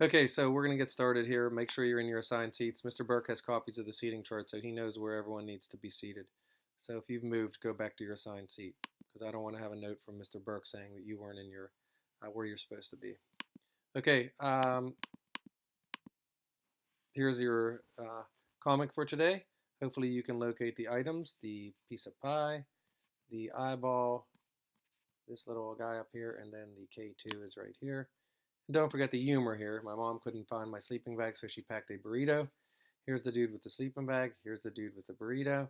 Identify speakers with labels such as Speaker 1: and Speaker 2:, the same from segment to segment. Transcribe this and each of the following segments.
Speaker 1: Okay, so we're going to get started here. Make sure you're in your assigned seats. Mr. Burke has copies of the seating chart, so he knows where everyone needs to be seated. So if you've moved, go back to your assigned seat because I don't want to have a note from Mr. Burke saying that you weren't in your where you're supposed to be. Okay, here's your comic for today. Hopefully you can locate the items, the piece of pie, the eyeball, this little guy up here, and then the K2 is right here. And don't forget the humor here. My mom couldn't find my sleeping bag, so she packed a burrito. Here's the dude with the sleeping bag. Here's the dude with the burrito.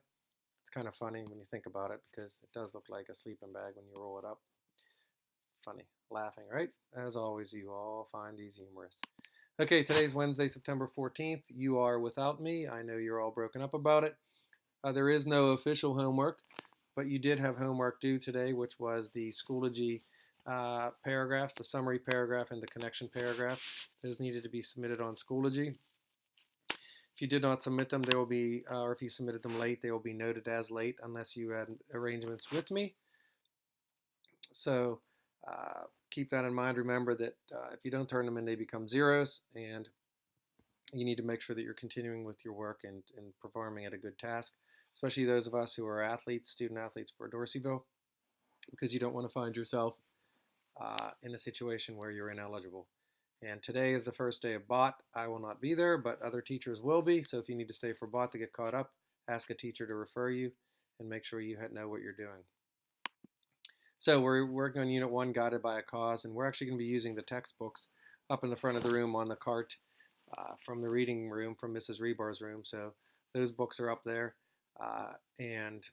Speaker 1: It's kind of funny when you think about it because it does look like a sleeping bag when you roll it up. Funny. Laughing, right? As always, you all find these humorous. Okay, today's Wednesday, September 14th. You are without me. I know you're all broken up about it. There is no official homework, but you did have homework due today, which was the Schoology paragraphs, the summary paragraph and the connection paragraph. Those needed to be submitted on Schoology. If you did not submit them, they will be, or if you submitted them late, they will be noted as late unless you had arrangements with me. So keep that in mind. Remember that if you don't turn them in, they become zeros, and you need to make sure that you're continuing with your work and performing at a good task, especially those of us who are athletes, student athletes for Dorseyville, because you don't want to find yourself in a situation where you're ineligible. And today is the first day of BOT. I will not be there, but other teachers will be. So if you need to stay for BOT to get caught up, ask a teacher to refer you and make sure you know what you're doing. So we're working on Unit 1, Guided by a Cause, and we're actually going to be using the textbooks up in the front of the room on the cart from the reading room, from Mrs. Rebar's room. So those books are up there. And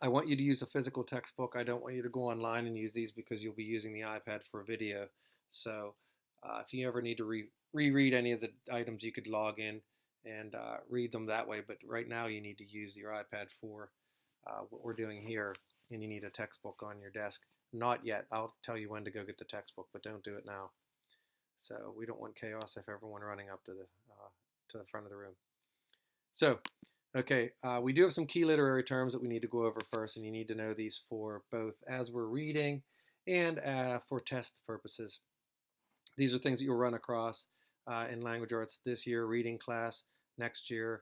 Speaker 1: I want you to use a physical textbook. I don't want you to go online and use these because you'll be using the iPad for a video. So if you ever need to reread any of the items, you could log in and read them that way. But right now you need to use your iPad for what we're doing here, and you need a textbook on your desk. Not yet. I'll tell you when to go get the textbook, but don't do it now. So we don't want chaos if everyone running up to the front of the room. So okay, we do have some key literary terms that we need to go over first, and you need to know these for both as we're reading and for test purposes. These are things that you'll run across in language arts this year, reading class, next year,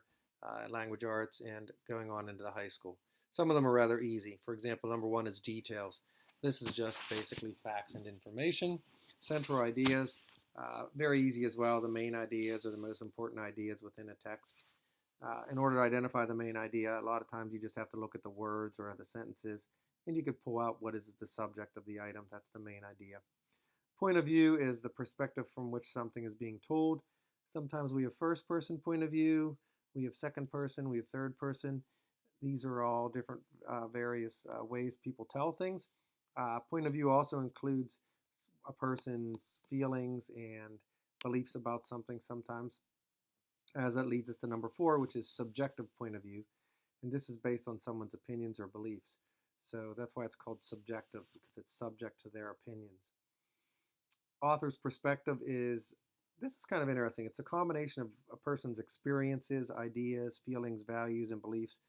Speaker 1: language arts, and going on into the high school. Some of them are rather easy. For example, number one is details. This is just basically facts and information. Central ideas, very easy as well. The main ideas are the most important ideas within a text. In order to identify the main idea, a lot of times you just have to look at the words or the sentences, and you could pull out what is the subject of the item. That's the main idea. Point of view is the perspective from which something is being told. Sometimes we have first person point of view, we have second person, we have third person. These are all different various ways people tell things. Point of view also includes a person's feelings and beliefs about something sometimes. As that leads us to number 4, which is subjective point of view. And this is based on someone's opinions or beliefs. So that's why it's called subjective, because it's subject to their opinions. Author's perspective is, this is kind of interesting. It's a combination of a person's experiences, ideas, feelings, values, and beliefs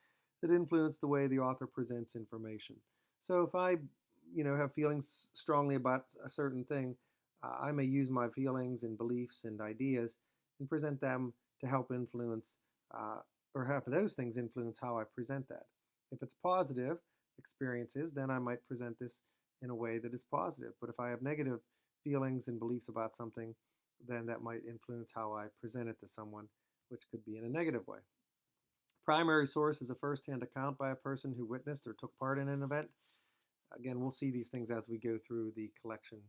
Speaker 1: that influence the way the author presents information. So if I, have feelings strongly about a certain thing, I may use my feelings and beliefs and ideas and present them to help influence or have those things influence how I present that. If it's positive experiences, then I might present this in a way that is positive. But if I have negative feelings and beliefs about something, then that might influence how I present it to someone, which could be in a negative way. Primary source is a first-hand account by a person who witnessed or took part in an event. Again, we'll see these things as we go through the collection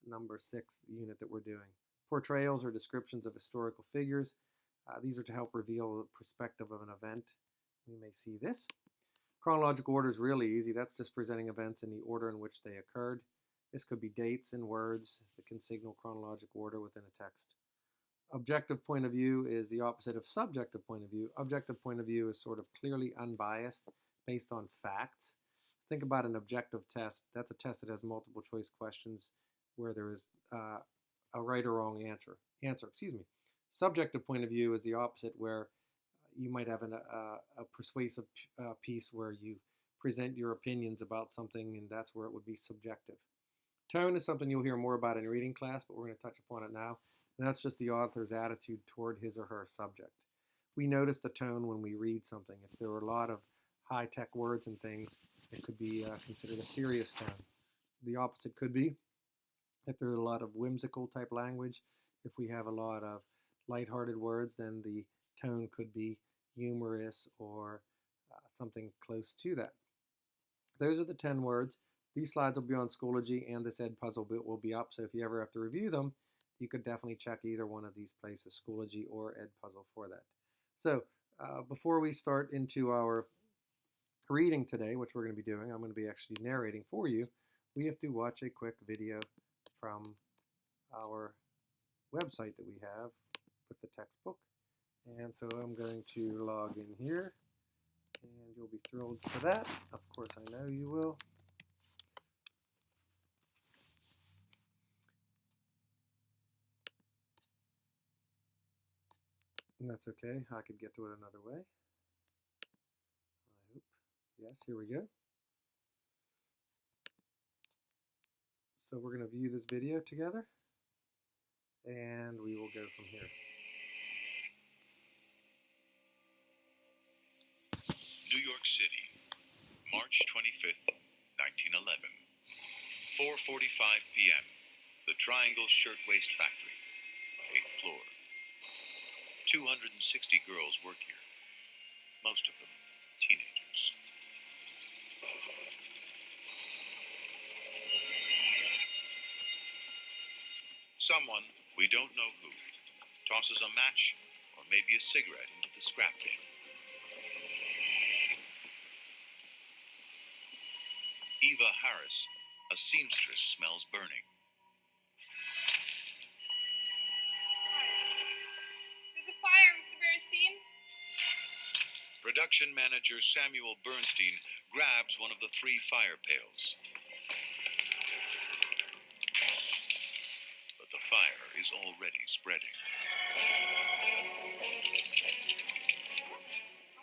Speaker 1: number 6 unit that we're doing. Portrayals or descriptions of historical figures. These are to help reveal the perspective of an event. We may see this. Chronological order is really easy. That's just presenting events in the order in which they occurred. This could be dates and words that can signal chronological order within a text. Objective point of view is the opposite of subjective point of view. Objective point of view is sort of clearly unbiased based on facts. Think about an objective test. That's a test that has multiple choice questions where there is a right or wrong answer. Subjective point of view is the opposite, where you might have a persuasive piece where you present your opinions about something, and that's where it would be subjective. Tone is something you'll hear more about in reading class, but we're going to touch upon it now. And that's just the author's attitude toward his or her subject. We notice the tone when we read something. If there are a lot of high-tech words and things, it could be considered a serious tone. The opposite could be if there's a lot of whimsical type language. If we have a lot of lighthearted words, then the tone could be humorous or something close to that. Those are the 10 words. These slides will be on Schoology, and this Edpuzzle will be up, so if you ever have to review them, you could definitely check either one of these places, Schoology or Edpuzzle, for that. So before we start into our reading today, which we're going to be doing, I'm going to be actually narrating for you. We have to watch a quick video from our website that we have with the textbook. And so I'm going to log in here, and you'll be thrilled for that. Of course, I know you will. And that's okay. I could get to it another way. I hope. Yes, here we go. So we're going to view this video together, and we will go from here.
Speaker 2: New York City, March 25th, 1911. 4:45 p.m. The Triangle Shirtwaist Factory, 8th floor. 260 girls work here, most of them teenagers. Someone, we don't know who, tosses a match or maybe a cigarette into the scrap bin. Eva Harris, a seamstress, smells burning.
Speaker 3: There's a fire, Mr. Bernstein.
Speaker 2: Production manager Samuel Bernstein grabs one of the 3 fire pails. But the fire is already spreading.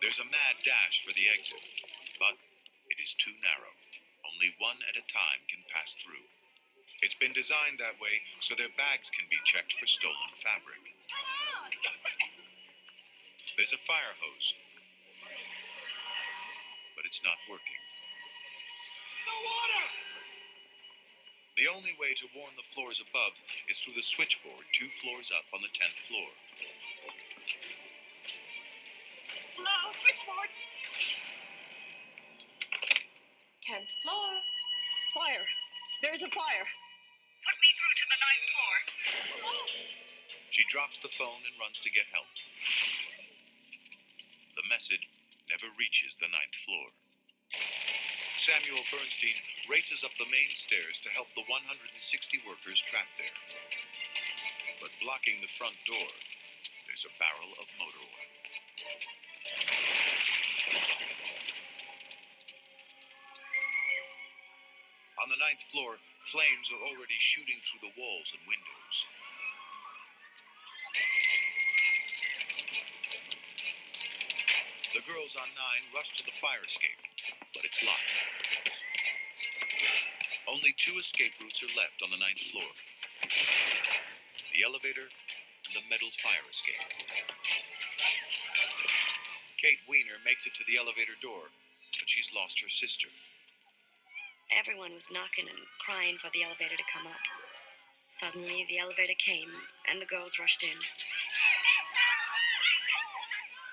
Speaker 2: There's a mad dash for the exit, but it is too narrow. Only one at a time can pass through. It's been designed that way so their bags can be checked for stolen fabric. There's a fire hose, but it's not working. No water! The only way to warn the floors above is through the switchboard 2 floors up on the 10th floor.
Speaker 3: Hello, switchboard. 10th floor.
Speaker 4: Fire! There's a fire!
Speaker 3: Put me through to the 9th floor.
Speaker 2: She drops the phone and runs to get help. The message never reaches the 9th floor. Samuel Bernstein races up the main stairs to help the 160 workers trapped there. But blocking the front door, there's a barrel of motor oil. On the 9th floor, flames are already shooting through the walls and windows. The girls on 9 rush to the fire escape, but it's locked. Only 2 escape routes are left on the 9th floor. The elevator and the metal fire escape. Kate Weiner makes it to the elevator door, but she's lost her sister.
Speaker 5: Everyone was knocking and crying for the elevator to come up. Suddenly, the elevator came, and the girls rushed in.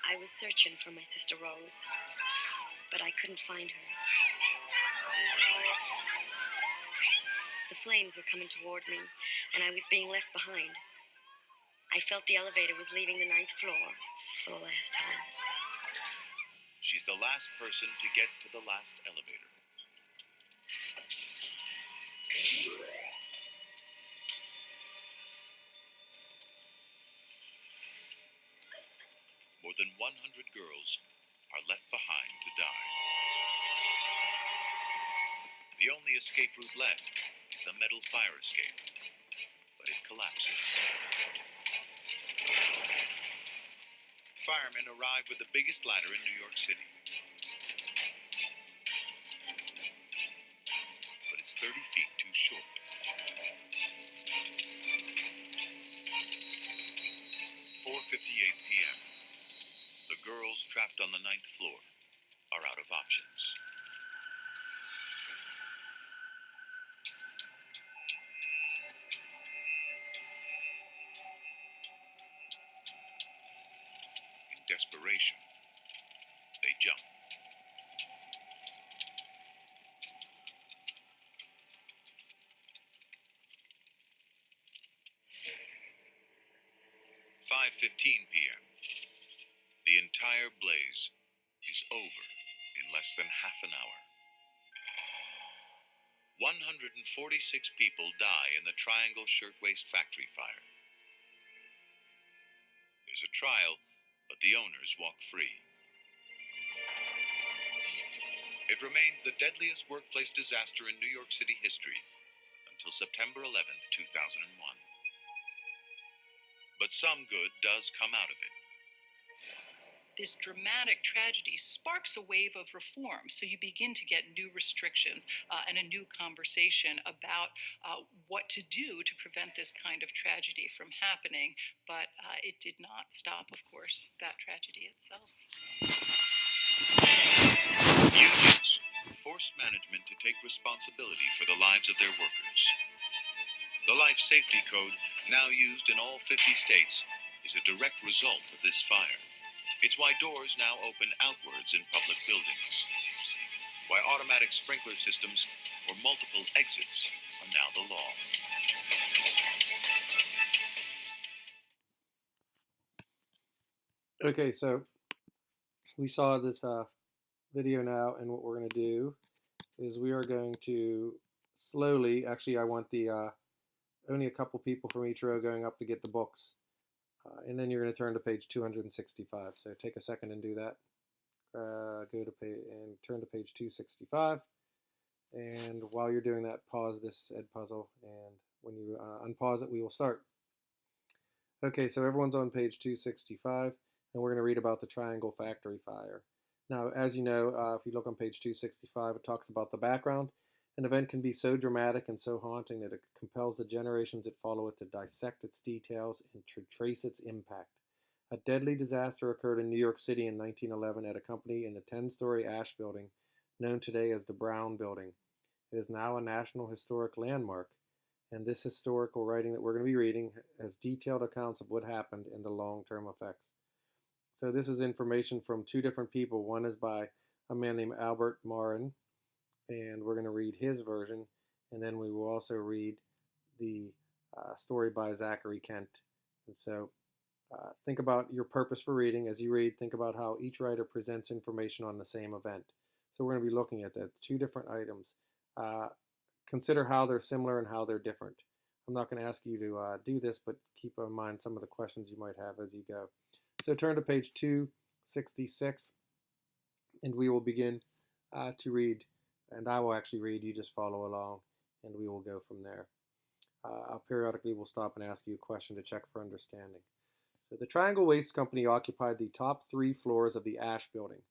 Speaker 5: I was searching for my sister Rose, but I couldn't find her. The flames were coming toward me, and I was being left behind. I felt the elevator was leaving the 9th floor for the last time.
Speaker 2: She's the last person to get to the last elevator. More than 100 girls are left behind to die. The only escape route left is the metal fire escape, but it collapses. Firemen arrive with the biggest ladder in New York City. But it's 30 feet too short. trapped on the 9th floor are out of options. In desperation, they jump. "5:15 p.m. The entire blaze is over in less than half an hour. 146 people die in the Triangle Shirtwaist Factory fire. There's a trial, but the owners walk free. It remains the deadliest workplace disaster in New York City history until September 11th, 2001. But some good does come out of it.
Speaker 6: This dramatic tragedy sparks a wave of reform. So you begin to get new restrictions and a new conversation about what to do to prevent this kind of tragedy from happening. But it did not stop, of course, that tragedy itself.
Speaker 2: Unions force management to take responsibility for the lives of their workers. The Life Safety Code, now used in all 50 states, is a direct result of this fire. It's why doors now open outwards in public buildings. Why automatic sprinkler systems or multiple exits are now the law.
Speaker 1: Okay, so we saw this video now, and what we're going to do is we are going to slowly, actually I want the only a couple people from each row going up to get the books. And then you're going to turn to page 265. So take a second and do that. Go to page and turn to page 265. And while you're doing that, pause this Edpuzzle. And when you unpause it, we will start. Okay, so everyone's on page 265, and we're going to read about the Triangle Factory fire. Now, as you know, if you look on page 265, it talks about the background. An event can be so dramatic and so haunting that it compels the generations that follow it to dissect its details and to trace its impact. A deadly disaster occurred in New York City in 1911 at a company in the 10-story Ash Building, known today as the Brown Building. It is now a National Historic Landmark, and this historical writing that we're going to be reading has detailed accounts of what happened and the long-term effects. So this is information from two different people. One is by a man named Albert Morin, and we're going to read his version, and then we will also read the story by Zachary Kent. And so think about your purpose for reading. As you read, think about how each writer presents information on the same event. So we're going to be looking at that, two different items. Consider how they're similar and how they're different. I'm not going to ask you to do this, but keep in mind some of the questions you might have as you go. So turn to page 266, and we will begin to read. And I will actually read, you just follow along, and we will go from there. Periodically, we'll stop and ask you a question to check for understanding. So the Triangle Waste Company occupied the top 3 floors of the Ash Building.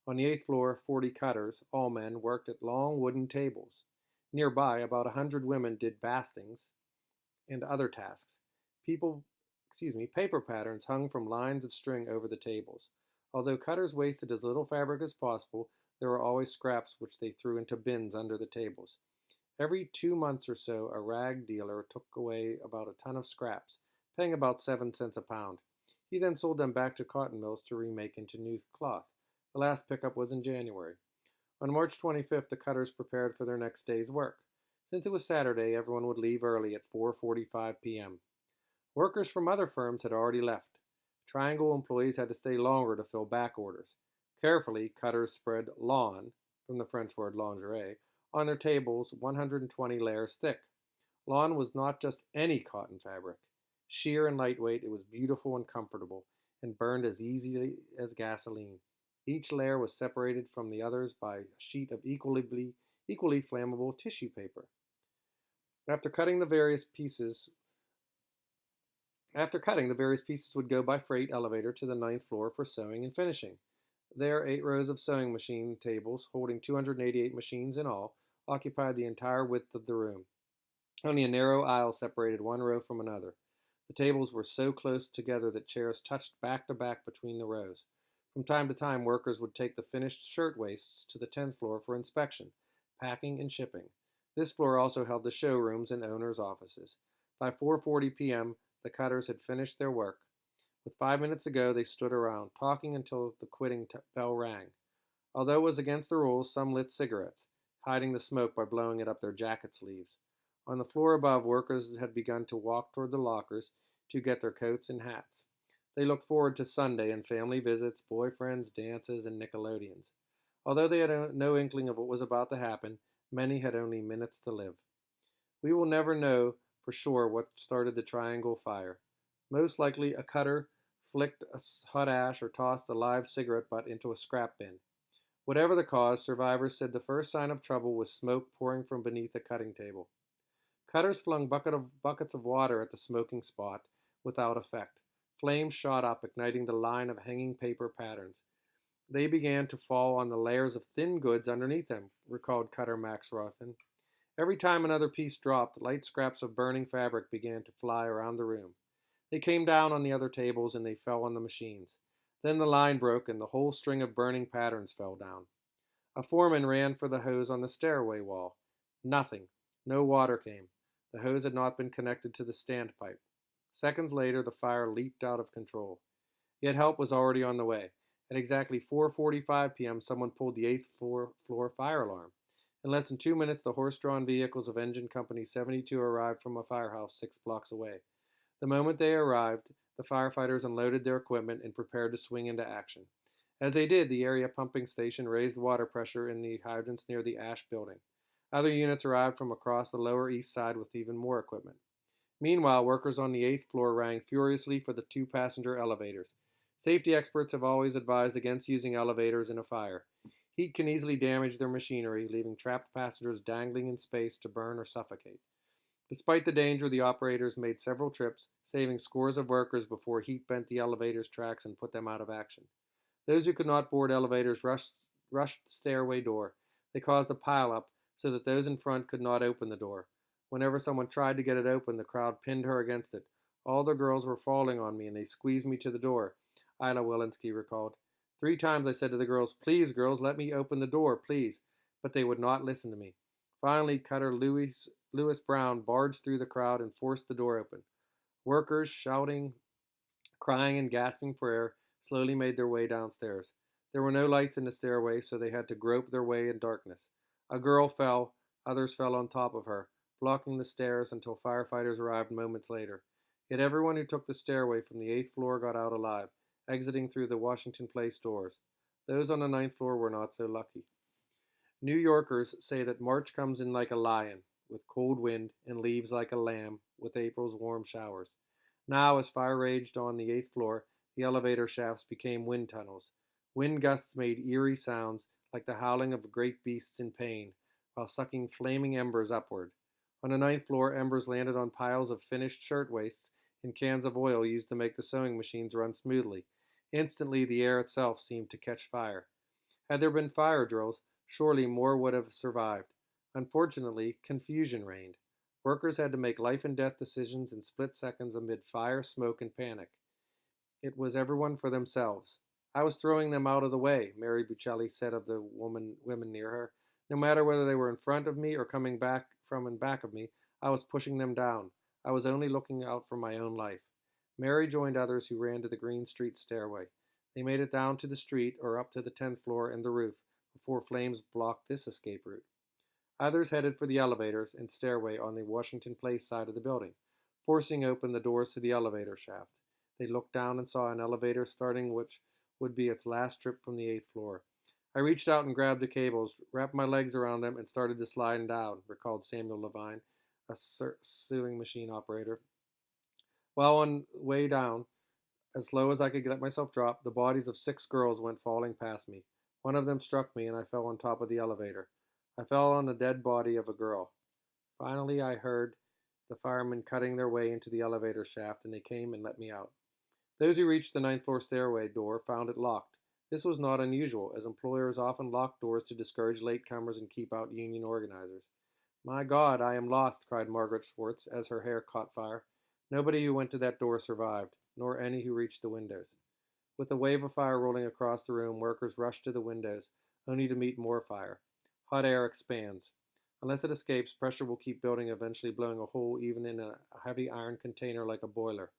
Speaker 1: On the 8th floor, 40 cutters, all men, worked at long wooden tables. Nearby, about 100 women did bastings and other tasks. Paper patterns hung from lines of string over the tables. Although cutters wasted as little fabric as possible, there were always scraps which they threw into bins under the tables. Every 2 months or so, a rag dealer took away about a ton of scraps, paying about 7 cents a pound. He then sold them back to cotton mills to remake into new cloth. The last pickup was in January. On March 25th, the cutters prepared for their next day's work. Since it was Saturday, everyone would leave early at 4:45 p.m. Workers from other firms had already left. Triangle employees had to stay longer to fill back orders. Carefully, cutters spread lawn, from the French word lingerie, on their tables 120 layers thick. Lawn was not just any cotton fabric. Sheer and lightweight, it was beautiful and comfortable, and burned as easily as gasoline. Each layer was separated from the others by a sheet of equally flammable tissue paper. After cutting, the various pieces would go by freight elevator to the 9th floor for sewing and finishing. There, 8 rows of sewing machine tables, holding 288 machines in all, occupied the entire width of the room. Only a narrow aisle separated one row from another. The tables were so close together that chairs touched back to back between the rows. From time to time, workers would take the finished shirtwaists to the 10th floor for inspection, packing, and shipping. This floor also held the showrooms and owners' offices. By 4:40 p.m., the cutters had finished their work. With 5 minutes to go, they stood around, talking until the quitting bell rang. Although it was against the rules, some lit cigarettes, hiding the smoke by blowing it up their jacket sleeves. On the floor above, workers had begun to walk toward the lockers to get their coats and hats. They looked forward to Sunday and family visits, boyfriends, dances, and Nickelodeons. Although they had no inkling of what was about to happen, many had only minutes to live. We will never know for sure what started the Triangle fire. Most likely, a cutter flicked a hot ash or tossed a live cigarette butt into a scrap bin. Whatever the cause, survivors said the first sign of trouble was smoke pouring from beneath the cutting table. Cutters flung buckets of water at the smoking spot without effect. Flames shot up, igniting the line of hanging paper patterns. They began to fall on the layers of thin goods underneath them, recalled Cutter Max Rothen. Every time another piece dropped, light scraps of burning fabric began to fly around the room. They came down on the other tables and they fell on the machines. Then the line broke and the whole string of burning patterns fell down. A foreman ran for the hose on the stairway wall. Nothing. No water came. The hose had not been connected to the standpipe. Seconds later, the fire leaped out of control. Yet help was already on the way. At exactly 4:45 p.m., someone pulled the 8th floor fire alarm. In less than 2 minutes, the horse-drawn vehicles of Engine Company 72 arrived from a firehouse 6 blocks away. The moment they arrived, the firefighters unloaded their equipment and prepared to swing into action. As they did, the area pumping station raised water pressure in the hydrants near the Ash building. Other units arrived from across the Lower East Side with even more equipment. Meanwhile, workers on the 8th floor rang furiously for the 2-passenger elevators. Safety experts have always advised against using elevators in a fire. Heat can easily damage their machinery, leaving trapped passengers dangling in space to burn or suffocate. Despite the danger, the operators made several trips, saving scores of workers before heat bent the elevator's tracks and put them out of action. Those who could not board elevators rushed the stairway door. They caused a pileup so that those in front could not open the door. Whenever someone tried to get it open, the crowd pinned her against it. All the girls were falling on me, and they squeezed me to the door, Isla Walensky recalled. 3 times I said to the girls, "Please, girls, let me open the door, please." But they would not listen to me. Finally, Cutter Lewis Brown barged through the crowd and forced the door open. Workers, shouting, crying, and gasping for air, slowly made their way downstairs. There were no lights in the stairway, so they had to grope their way in darkness. A girl fell, others fell on top of her, blocking the stairs until firefighters arrived moments later. Yet everyone who took the stairway from the 8th floor got out alive, exiting through the Washington Place doors. Those on the 9th floor were not so lucky. New Yorkers say that March comes in like a lion, with cold wind, and leaves like a lamb, with April's warm showers. Now, as fire raged on the 8th floor, the elevator shafts became wind tunnels. Wind gusts made eerie sounds like the howling of great beasts in pain, while sucking flaming embers upward. On the 9th floor, embers landed on piles of finished shirtwaists and cans of oil used to make the sewing machines run smoothly. Instantly, the air itself seemed to catch fire. Had there been fire drills, surely more would have survived. Unfortunately, confusion reigned. Workers had to make life and death decisions in split seconds amid fire, smoke, and panic. It was everyone for themselves. I was throwing them out of the way, Mary Buccelli said of the women near her. No matter whether they were in front of me or coming back from in back of me, I was pushing them down. I was only looking out for my own life. Mary joined others who ran to the Green Street stairway. They made it down to the street or up to the 10th floor and the roof before flames blocked this escape route. Others headed for the elevators and stairway on the Washington Place side of the building, forcing open the doors to the elevator shaft. They looked down and saw an elevator starting which would be its last trip from the 8th floor. I reached out and grabbed the cables, wrapped my legs around them, and started to slide down, recalled Samuel Levine, a sewing machine operator. While on the way down, as slow as I could let myself drop, the bodies of 6 girls went falling past me. One of them struck me, and I fell on top of the elevator. I fell on the dead body of a girl. Finally, I heard the firemen cutting their way into the elevator shaft, and they came and let me out. Those who reached the 9th floor stairway door found it locked. This was not unusual, as employers often lock doors to discourage latecomers and keep out union organizers. "My God, I am lost," cried Margaret Schwartz as her hair caught fire. Nobody who went to that door survived, nor any who reached the windows. With a wave of fire rolling across the room, workers rush to the windows, only to meet more fire. Hot air expands. Unless it escapes, pressure will keep building, eventually blowing a hole even in a heavy iron container like a boiler.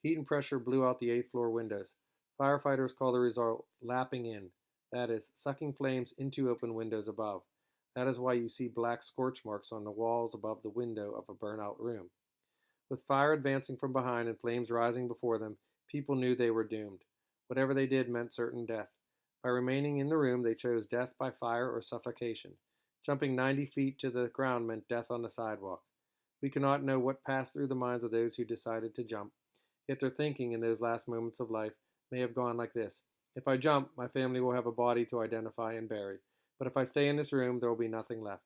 Speaker 1: Heat and pressure blew out the 8th floor windows. Firefighters call the result lapping in, that is, sucking flames into open windows above. That is why you see black scorch marks on the walls above the window of a burnout room. With fire advancing from behind and flames rising before them, people knew they were doomed. Whatever they did meant certain death. By remaining in the room, they chose death by fire or suffocation. Jumping 90 feet to the ground meant death on the sidewalk. We cannot know what passed through the minds of those who decided to jump, yet their thinking in those last moments of life may have gone like this: if I jump, my family will have a body to identify and bury, but if I stay in this room, there will be nothing left.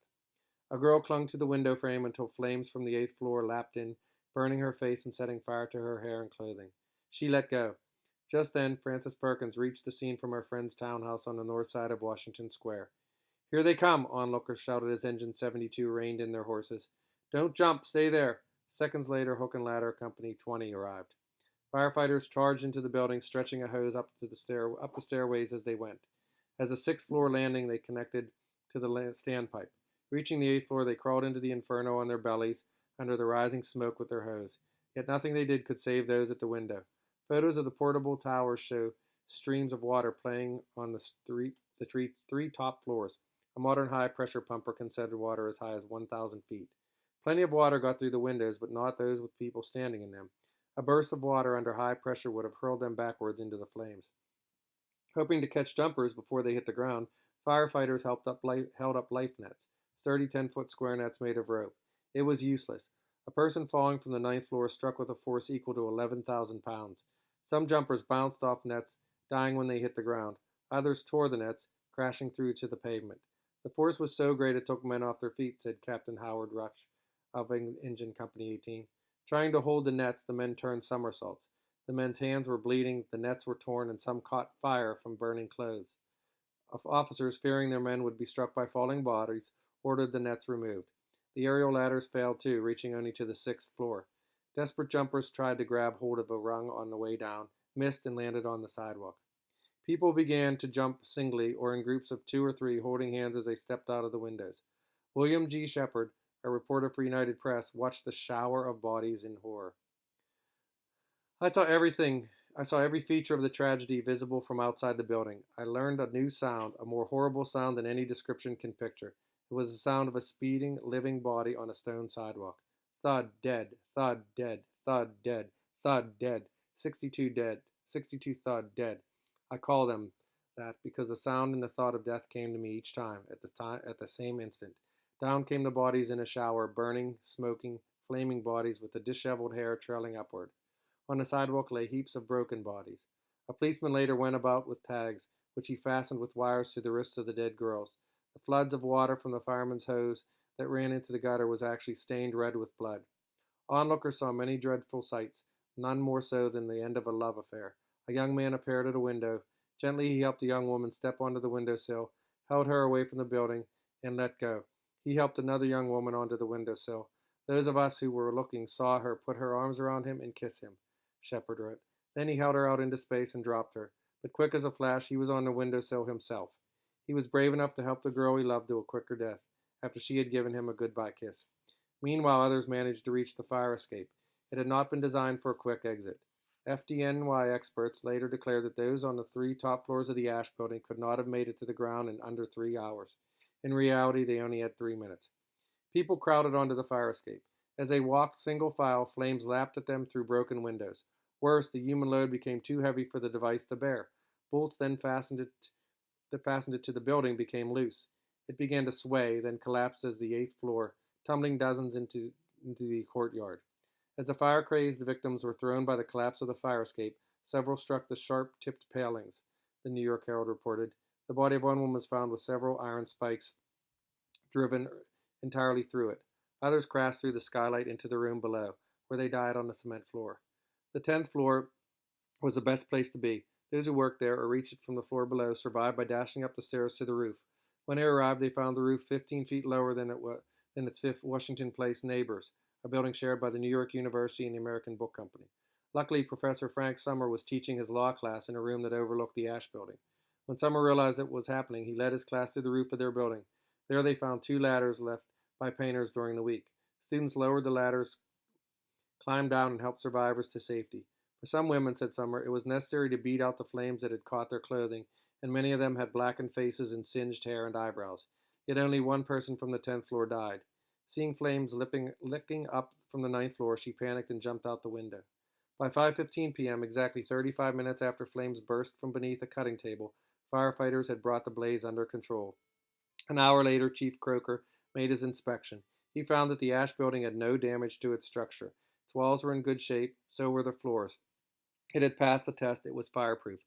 Speaker 1: A girl clung to the window frame until flames from the 8th floor lapped in, burning her face and setting fire to her hair and clothing. She let go. Just then, Frances Perkins reached the scene from her friend's townhouse on the north side of Washington Square. Here they come, onlookers shouted as Engine 72 reined in their horses. Don't jump, stay there. Seconds later, Hook and Ladder Company 20 arrived. Firefighters charged into the building, stretching a hose up the stairways as they went. As a 6th floor landing, they connected to the standpipe. Reaching the 8th floor, they crawled into the inferno on their bellies under the rising smoke with their hose. Yet nothing they did could save those at the window. Photos of the portable towers show streams of water playing on the three top floors. A modern high-pressure pumper can send water as high as 1,000 feet. Plenty of water got through the windows, but not those with people standing in them. A burst of water under high pressure would have hurled them backwards into the flames. Hoping to catch jumpers before they hit the ground, firefighters held up life nets, sturdy 10-foot square nets made of rope. It was useless. A person falling from the 9th floor struck with a force equal to 11,000 pounds. Some jumpers bounced off nets, dying when they hit the ground. Others tore the nets, crashing through to the pavement. The force was so great it took men off their feet, said Captain Howard Rush of Engine Company 18. Trying to hold the nets, the men turned somersaults. The men's hands were bleeding, the nets were torn, and some caught fire from burning clothes. Officers, fearing their men would be struck by falling bodies, ordered the nets removed. The aerial ladders failed too, reaching only to the 6th floor. Desperate jumpers tried to grab hold of a rung on the way down, missed, and landed on the sidewalk. People began to jump singly or in groups of 2 or 3, holding hands as they stepped out of the windows. William G. Shepard, a reporter for United Press, watched the shower of bodies in horror. I saw every feature of the tragedy visible from outside the building. I learned a new sound, a more horrible sound than any description can picture. It was the sound of a speeding, living body on a stone sidewalk. Thud, dead, thud, dead, thud, dead, thud, dead, 62 dead, 62 thud, dead. I call them that because the sound and the thought of death came to me each time, at the same instant. Down came the bodies in a shower, burning, smoking, flaming bodies with the disheveled hair trailing upward. On the sidewalk lay heaps of broken bodies. A policeman later went about with tags, which he fastened with wires to the wrists of the dead girls. The floods of water from the fireman's hose that ran into the gutter was actually stained red with blood. Onlookers saw many dreadful sights, none more so than the end of a love affair. A young man appeared at a window. Gently he helped the young woman step onto the windowsill, held her away from the building, and let go. He helped another young woman onto the windowsill. Those of us who were looking saw her put her arms around him and kiss him, Shepard wrote. Then he held her out into space and dropped her. But quick as a flash, he was on the windowsill himself. He was brave enough to help the girl he loved to a quicker death, after she had given him a goodbye kiss. Meanwhile, others managed to reach the fire escape. It had not been designed for a quick exit. FDNY experts later declared that those on the 3 top floors of the Ash building could not have made it to the ground in under 3 hours. In reality, they only had 3 minutes. People crowded onto the fire escape. As they walked single file, flames lapped at them through broken windows. Worse, the human load became too heavy for the device to bear. Bolts that fastened it to the building became loose. It began to sway, then collapsed as the 8th floor, tumbling dozens into the courtyard. As the fire-crazed victims were thrown by the collapse of the fire escape, several struck the sharp-tipped palings, the New York Herald reported. The body of one woman was found with several iron spikes driven entirely through it. Others crashed through the skylight into the room below, where they died on the cement floor. The 10th floor was the best place to be. Those who worked there or reached it from the floor below survived by dashing up the stairs to the roof. When they arrived, they found the roof 15 feet lower than its 5th Washington Place neighbors, a building shared by the New York University and the American Book Company. Luckily, Professor Frank Summer was teaching his law class in a room that overlooked the Ash building. When Summer realized what was happening, he led his class to the roof of their building. There they found 2 ladders left by painters during the week. Students lowered the ladders, climbed down, and helped survivors to safety. For some women, said Summer, it was necessary to beat out the flames that had caught their clothing, and many of them had blackened faces and singed hair and eyebrows. Yet only one person from the 10th floor died. Seeing flames licking up from the 9th floor, she panicked and jumped out the window. By 5:15 p.m., exactly 35 minutes after flames burst from beneath a cutting table, firefighters had brought the blaze under control. An hour later, Chief Croker made his inspection. He found that the Ash building had no damage to its structure. Its walls were in good shape, so were the floors. It had passed the test. It was fireproof.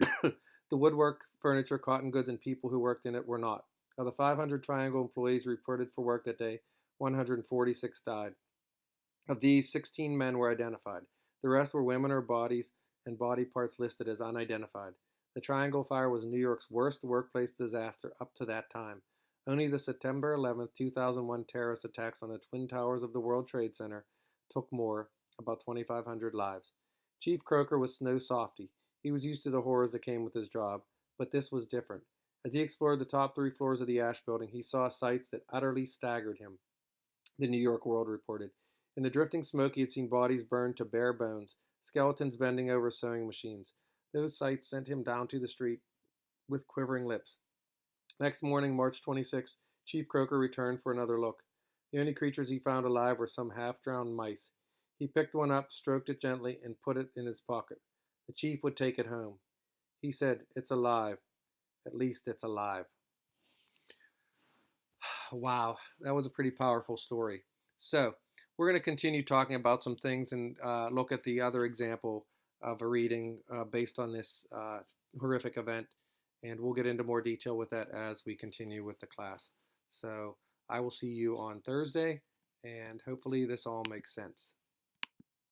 Speaker 1: The woodwork, furniture, cotton goods, and people who worked in it were not. Of the 500 Triangle employees reported for work that day, 146 died. Of these, 16 men were identified. The rest were women or bodies and body parts listed as unidentified. The Triangle fire was New York's worst workplace disaster up to that time. Only the September 11, 2001 terrorist attacks on the Twin Towers of the World Trade Center took more, about 2,500 lives. Chief Croker was no softy. He was used to the horrors that came with his job, but this was different. As he explored the top 3 floors of the Ash building, he saw sights that utterly staggered him, the New York World reported. In the drifting smoke, he had seen bodies burned to bare bones, skeletons bending over sewing machines. Those sights sent him down to the street with quivering lips. Next morning, March 26, Chief Croker returned for another look. The only creatures he found alive were some half-drowned mice. He picked one up, stroked it gently, and put it in his pocket. The chief would take it home. He said, "It's alive. At least it's alive." Wow, that was a pretty powerful story. So, we're going to continue talking about some things and look at the other example of a reading based on this horrific event. And we'll get into more detail with that as we continue with the class. So, I will see you on Thursday, and hopefully this all makes sense.